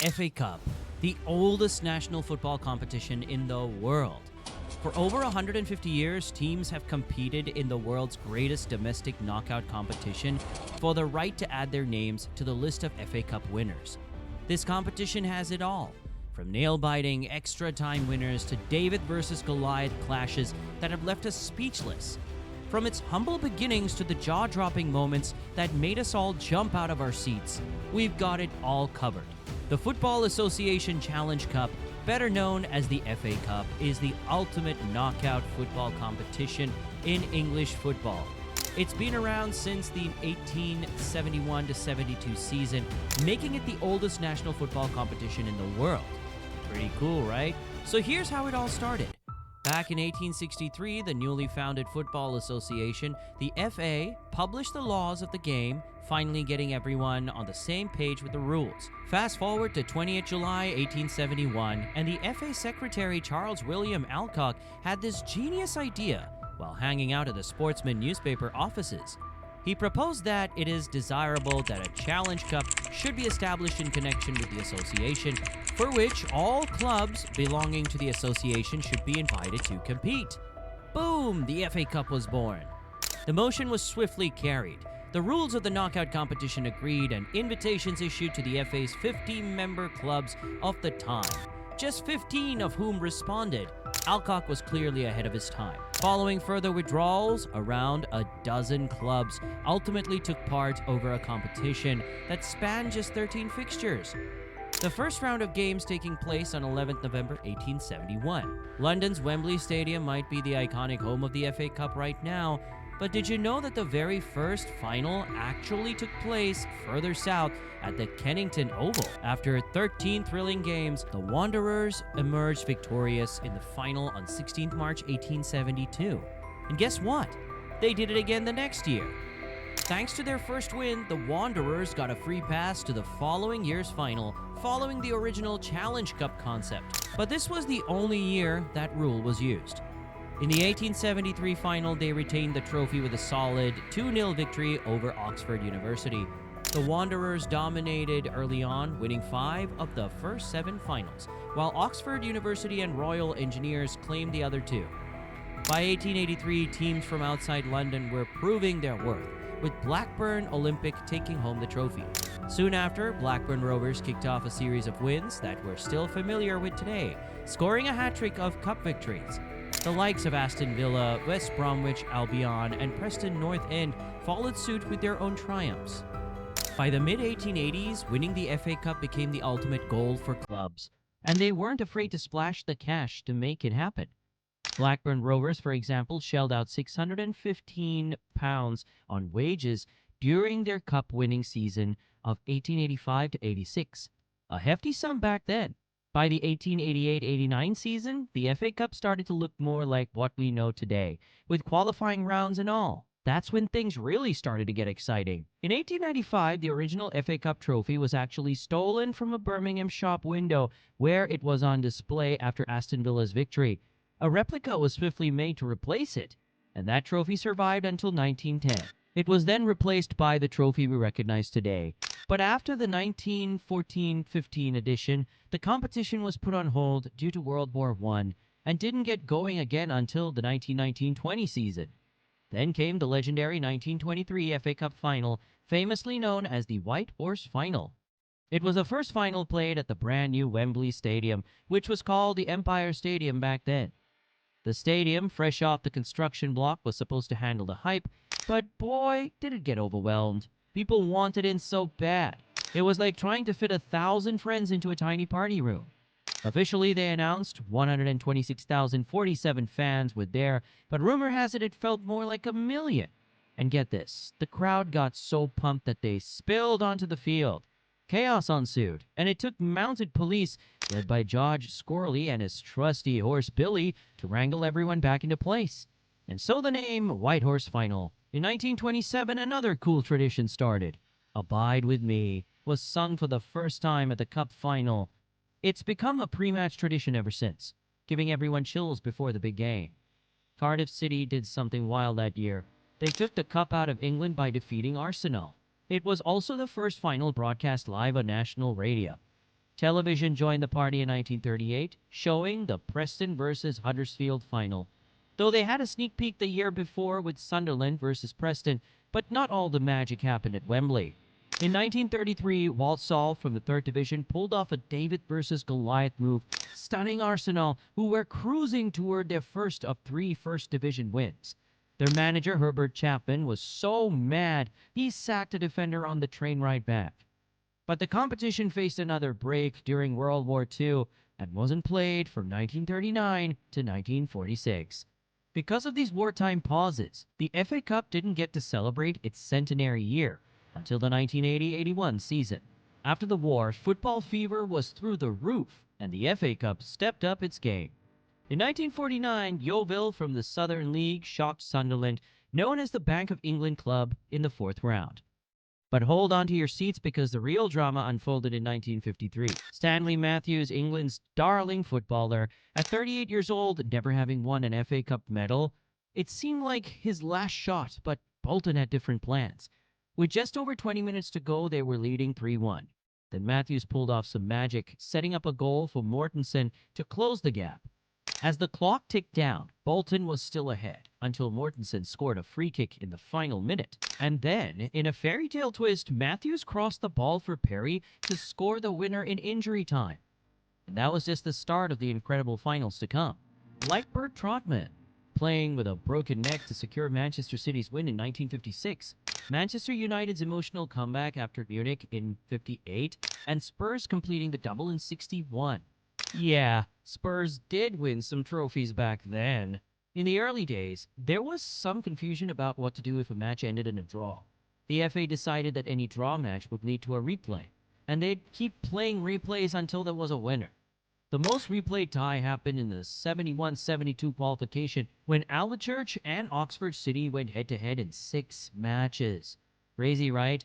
FA Cup, the oldest national football competition in the world. For over 150 years, teams have competed in the world's greatest domestic knockout competition for the right to add their names to the list of FA Cup winners. This competition has it all, from nail-biting extra time winners to David versus Goliath clashes that have left us speechless. From its humble beginnings to the jaw-dropping moments that made us all jump out of our seats, we've got it all covered. The Football Association Challenge Cup, better known as the FA Cup, is the ultimate knockout football competition in English football. It's been around since the 1871-72 season, making it the oldest national football competition in the world. Pretty cool, right? So here's how it all started. Back in 1863, the newly founded Football Association, the FA, published the laws of the game, finally getting everyone on the same page with the rules. Fast forward to 20th July 1871, and the FA secretary Charles William Alcock had this genius idea while hanging out at the Sportsman newspaper offices. He proposed that it is desirable that a Challenge Cup should be established in connection with the association, for which all clubs belonging to the association should be invited to compete. Boom! The FA Cup was born. The motion was swiftly carried. The rules of the knockout competition agreed and invitations issued to the FA's 50-member clubs of the time, just 15 of whom responded. Alcock was clearly ahead of his time. Following further withdrawals, around a dozen clubs ultimately took part over a competition that spanned just 13 fixtures. The first round of games taking place on 11th November 1871. London's Wembley Stadium might be the iconic home of the FA Cup right now, but did you know that the very first final actually took place further south at the Kennington Oval? After 13 thrilling games, the Wanderers emerged victorious in the final on 16th March 1872. And guess what? They did it again the next year. Thanks to their first win, the Wanderers got a free pass to the following year's final, following the original Challenge Cup concept. But this was the only year that rule was used. In the 1873 final, they retained the trophy with a solid 2-0 victory over Oxford University. The Wanderers dominated early on, winning 5 of the first 7 finals, while Oxford University and Royal Engineers claimed the other 2. By 1883, teams from outside London were proving their worth, with Blackburn Olympic taking home the trophy. Soon after, Blackburn Rovers kicked off a series of wins that we're still familiar with today, scoring a hat-trick of cup victories. The likes of Aston Villa, West Bromwich Albion, and Preston North End followed suit with their own triumphs. By the mid-1880s, winning the FA Cup became the ultimate goal for clubs, and they weren't afraid to splash the cash to make it happen. Blackburn Rovers, for example, shelled out £615 on wages during their cup-winning season of 1885-86, a hefty sum back then. By the 1888-89 season, the FA Cup started to look more like what we know today, with qualifying rounds and all. That's when things really started to get exciting. In 1895, the original FA Cup trophy was actually stolen from a Birmingham shop window where it was on display after Aston Villa's victory. A replica was swiftly made to replace it, and that trophy survived until 1910. It was then replaced by the trophy we recognize today. But after the 1914-15 edition, the competition was put on hold due to World War I and didn't get going again until the 1919-20 season. Then came the legendary 1923 FA Cup final, famously known as the White Horse Final. It was the first final played at the brand new Wembley Stadium, which was called the Empire Stadium back then. The stadium, fresh off the construction block, was supposed to handle the hype, but boy, did it get overwhelmed. People wanted in so bad. It was like trying to fit 1,000 friends into a tiny party room. Officially, they announced 126,047 fans were there, but rumor has it felt more like 1 million. And get this, the crowd got so pumped that they spilled onto the field. Chaos ensued, and it took mounted police, led by George Scorley and his trusty horse Billy, to wrangle everyone back into place. And so the name White Horse Final. In 1927, another cool tradition started. Abide With Me was sung for the first time at the Cup final. It's become a pre-match tradition ever since, giving everyone chills before the big game. Cardiff City did something wild that year. They took the cup out of England by defeating Arsenal. It was also the first final broadcast live on national radio. Television joined the party in 1938, showing the Preston versus Huddersfield final. Though they had a sneak peek the year before with Sunderland versus Preston, but not all the magic happened at Wembley. In 1933, Walsall from the 3rd Division pulled off a David versus Goliath move, stunning Arsenal, who were cruising toward their first of 3 First Division wins. Their manager, Herbert Chapman, was so mad he sacked a defender on the train ride back. But the competition faced another break during World War II and wasn't played from 1939 to 1946. Because of these wartime pauses, the FA Cup didn't get to celebrate its centenary year until the 1980-81 season. After the war, football fever was through the roof, and the FA Cup stepped up its game. In 1949, Yeovil from the Southern League shocked Sunderland, known as the Bank of England club, in the 4th round. But hold on to your seats because the real drama unfolded in 1953. Stanley Matthews, England's darling footballer, at 38 years old, never having won an FA Cup medal, it seemed like his last shot, but Bolton had different plans. With just over 20 minutes to go, they were leading 3-1. Then Matthews pulled off some magic, setting up a goal for Mortensen to close the gap. As the clock ticked down, Bolton was still ahead until Mortensen scored a free kick in the final minute. And then, in a fairy tale twist, Matthews crossed the ball for Perry to score the winner in injury time. And that was just the start of the incredible finals to come. Like Bert Trotman, playing with a broken neck to secure Manchester City's win in 1956, Manchester United's emotional comeback after Munich in 58, and Spurs completing the double in 61. Yeah, Spurs did win some trophies back then. In the early days, there was some confusion about what to do if a match ended in a draw. The FA decided that any draw match would lead to a replay, and they'd keep playing replays until there was a winner. The most replayed tie happened in the 71-72 qualification when Alvechurch and Oxford City went head-to-head in 6 matches. Crazy, right?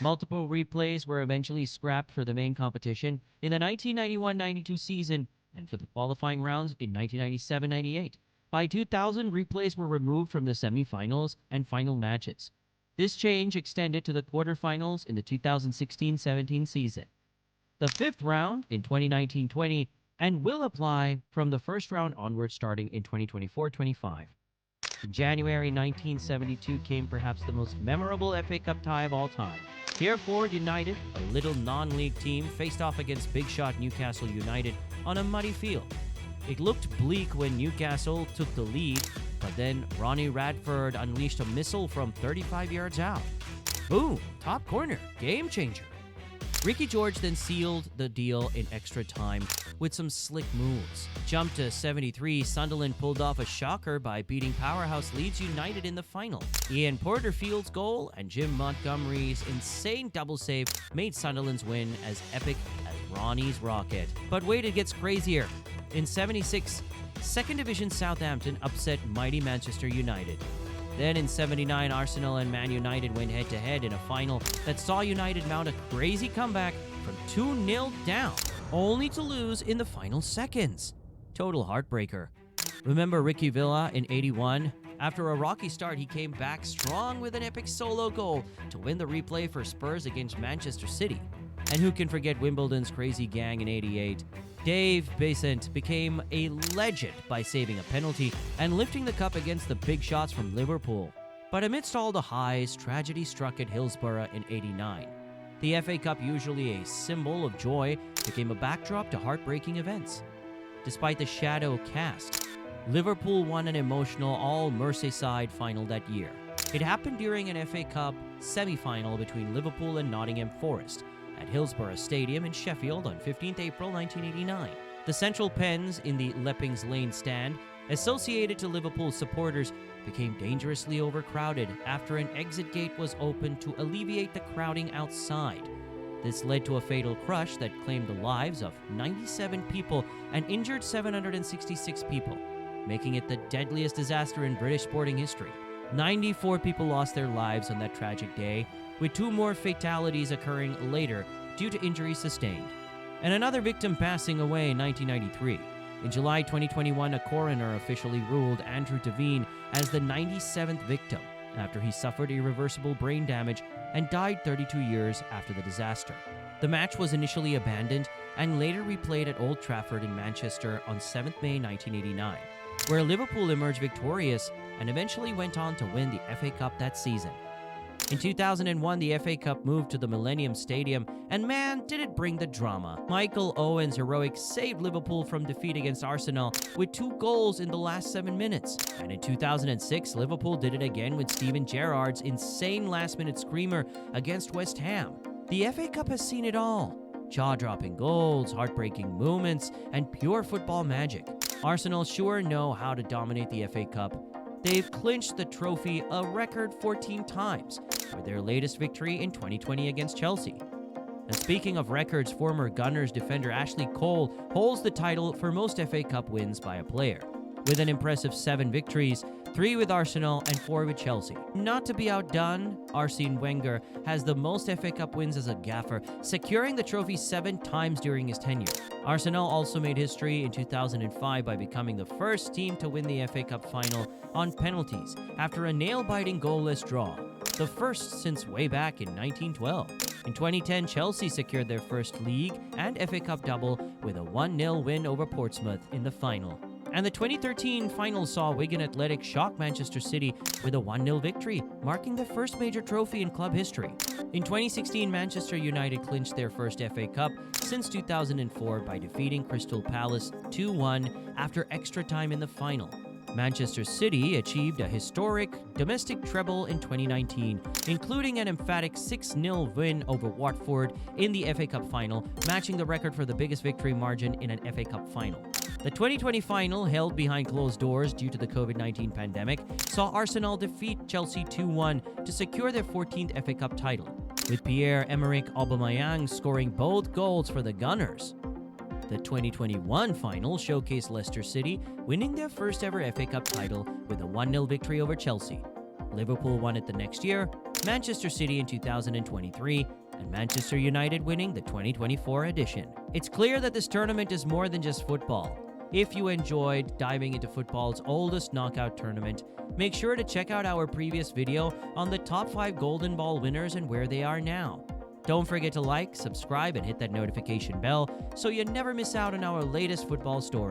Multiple replays were eventually scrapped for the main competition in the 1991-92 season and for the qualifying rounds in 1997-98. By 2000, replays were removed from the semifinals and final matches. This change extended to the quarterfinals in the 2016-17 season. The 5th round in 2019-20 and will apply from the 1st round onward starting in 2024-25. In January 1972 came perhaps the most memorable FA Cup tie of all time. Hereford United, a little non-league team, faced off against big shot Newcastle United on a muddy field. It looked bleak when Newcastle took the lead, but then Ronnie Radford unleashed a missile from 35 yards out. Boom! Top corner. Game changer. Ricky George then sealed the deal in extra time with some slick moves. Jumped to 73, Sunderland pulled off a shocker by beating powerhouse Leeds United in the final. Ian Porterfield's goal and Jim Montgomery's insane double save made Sunderland's win as epic as Ronnie's rocket. But wait, it gets crazier. In 76, 2nd Division Southampton upset mighty Manchester United. Then in 79, Arsenal and Man United went head-to-head in a final that saw United mount a crazy comeback from 2-0 down, only to lose in the final seconds. Total heartbreaker. Remember Ricky Villa in 81? After a rocky start, he came back strong with an epic solo goal to win the replay for Spurs against Manchester City. And who can forget Wimbledon's crazy gang in 88? Dave Besant became a legend by saving a penalty and lifting the cup against the big shots from Liverpool. But amidst all the highs, tragedy struck at Hillsborough in 89. The FA Cup, usually a symbol of joy, became a backdrop to heartbreaking events. Despite the shadow cast, Liverpool won an emotional all-Merseyside final that year. It happened during an FA Cup semi-final between Liverpool and Nottingham Forest at Hillsborough Stadium in Sheffield on 15th April 1989. The central pens in the Leppings Lane stand, associated to Liverpool supporters, became dangerously overcrowded after an exit gate was opened to alleviate the crowding outside. This led to a fatal crush that claimed the lives of 97 people and injured 766 people, making it the deadliest disaster in British sporting history. 94 people lost their lives on that tragic day, with 2 more fatalities occurring later due to injuries sustained, and another victim passing away in 1993. In July 2021, a coroner officially ruled Andrew Devine as the 97th victim after he suffered irreversible brain damage and died 32 years after the disaster. The match was initially abandoned and later replayed at Old Trafford in Manchester on 7th May 1989, where Liverpool emerged victorious and eventually went on to win the FA Cup that season. In 2001, the FA Cup moved to the Millennium Stadium, and man, did it bring the drama. Michael Owen's heroic saved Liverpool from defeat against Arsenal with 2 goals in the last 7 minutes. And in 2006, Liverpool did it again with Steven Gerrard's insane last-minute screamer against West Ham. The FA Cup has seen it all. Jaw-dropping goals, heartbreaking moments, and pure football magic. Arsenal sure know how to dominate the FA Cup. They've clinched the trophy a record 14 times, with their latest victory in 2020 against Chelsea. And speaking of records, former Gunners defender Ashley Cole holds the title for most FA Cup wins by a player, with an impressive 7 victories, 3 with Arsenal and 4 with Chelsea. Not to be outdone, Arsene Wenger has the most FA Cup wins as a gaffer, securing the trophy 7 times during his tenure. Arsenal also made history in 2005 by becoming the first team to win the FA Cup final on penalties after a nail-biting goalless draw, the first since way back in 1912. In 2010, Chelsea secured their first league and FA Cup double with a 1-0 win over Portsmouth in the final. And the 2013 final saw Wigan Athletic shock Manchester City with a 1-0 victory, marking their first major trophy in club history. In 2016, Manchester United clinched their first FA Cup since 2004 by defeating Crystal Palace 2-1 after extra time in the final. Manchester City achieved a historic domestic treble in 2019, including an emphatic 6-0 win over Watford in the FA Cup final, matching the record for the biggest victory margin in an FA Cup final. The 2020 final, held behind closed doors due to the COVID-19 pandemic, saw Arsenal defeat Chelsea 2-1 to secure their 14th FA Cup title, with Pierre-Emerick Aubameyang scoring both goals for the Gunners. The 2021 final showcased Leicester City winning their first ever FA Cup title with a 1-0 victory over Chelsea. Liverpool won it the next year, Manchester City in 2023, and Manchester United winning the 2024 edition. It's clear that this tournament is more than just football. If you enjoyed diving into football's oldest knockout tournament, make sure to check out our previous video on the top 5 Golden Ball winners and where they are now. Don't forget to like, subscribe, and hit that notification bell so you never miss out on our latest football story.